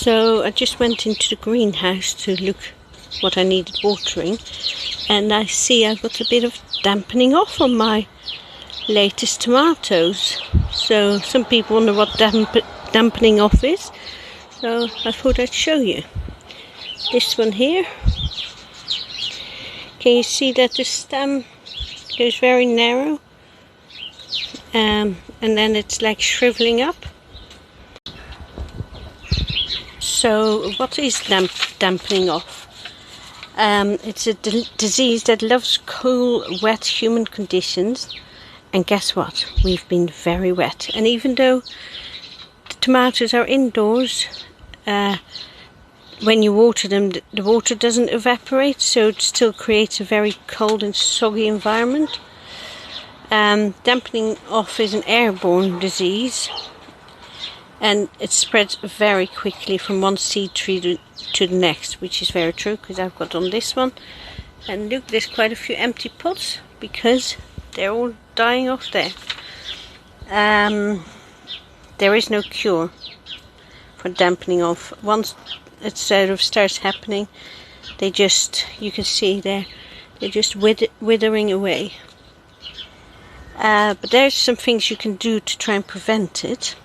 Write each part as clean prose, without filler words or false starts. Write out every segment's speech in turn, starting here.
So I just went into the greenhouse to look what I needed watering, and I see I've got a bit of dampening off on my latest tomatoes. So some people wonder what dampening off is, so I thought I'd show you. This one here, can you see that the stem goes very narrow, and then it's like shriveling up? So what is dampening off? It's a disease that loves cool, wet, humid conditions. And guess what? We've been very wet. And even though the tomatoes are indoors, when you water them, the water doesn't evaporate, so it still creates a very cold and soggy environment. Dampening off is an airborne disease, and it spreads very quickly from one seed tree to the next, which is very true because I've got on this one. And look, there's quite a few empty pots because they're all dying off there. There is no cure for dampening off. Once it sort of starts happening, you can see they're just withering away. But there's some things you can do to try and prevent it.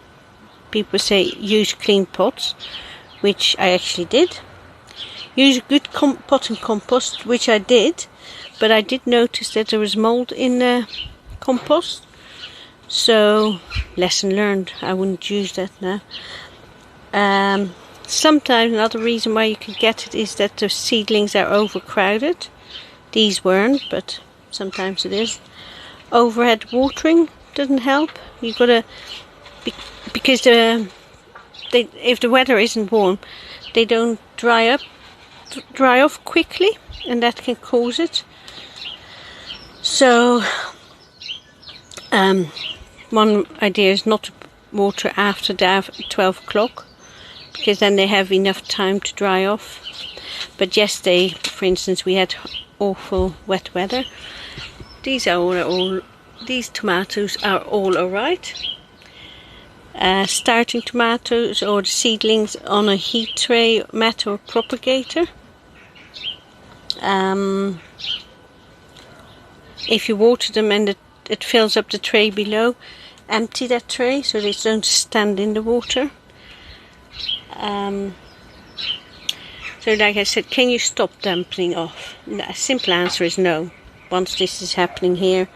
People say use clean pots, which I actually did. Use a good pot and compost, which I did, but I did notice that there was mold in the compost. So, lesson learned, I wouldn't use that now. Sometimes another reason why you can get it is that the seedlings are overcrowded. These weren't, but sometimes it is. Overhead watering doesn't help. You've got to, because if the weather isn't warm, they don't dry off quickly, and that can cause it. So one idea is not to water after 12 o'clock, because then they have enough time to dry off. But yesterday, for instance, we had awful wet weather. These tomatoes are all alright. Starting tomatoes or the seedlings on a heat tray mat or propagator. If you water them and it fills up the tray below, empty that tray so they don't stand in the water. So like I said, can you stop dampening off? A simple answer is no. Once this is happening here,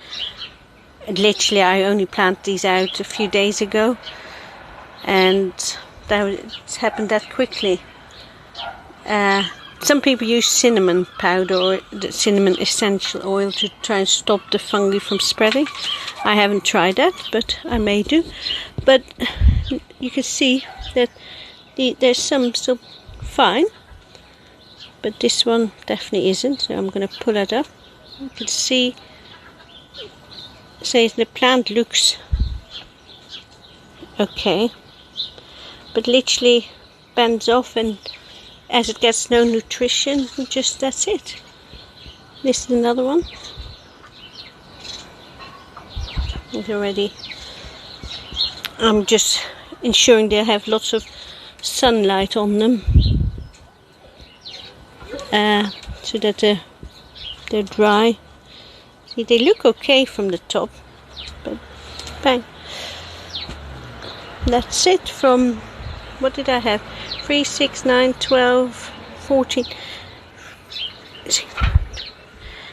literally I only planted these out a few days ago, and it's happened that quickly. Some people use cinnamon powder or the cinnamon essential oil to try and stop the fungi from spreading. I haven't tried that, but I may do. But you can see that there's some still fine, but this one definitely isn't. So I'm going to pull it up. You can see, say the plant looks okay, but literally bends off, and as it gets no nutrition, that's it. This is another one. It's already. I'm just ensuring they have lots of sunlight on them, so that they're dry. See, they look okay from the top, but bang. That's it from, what did I have? 3, 6, 9, 12, 14.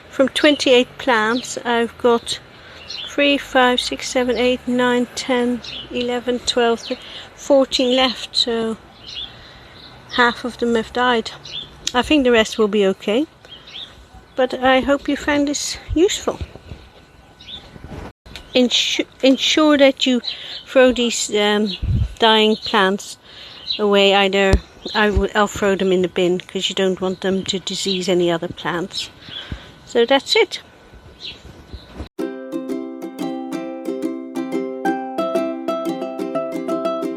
From 28 plants, I've got 3, 5, 6, 7, 8, 9, 10, 11, 12, 14 left. So half of them have died. I think the rest will be okay. But I hope you found this useful. Ensure that you throw these dying plants away. Either I'll throw them in the bin because you don't want them to disease any other plants. So that's it.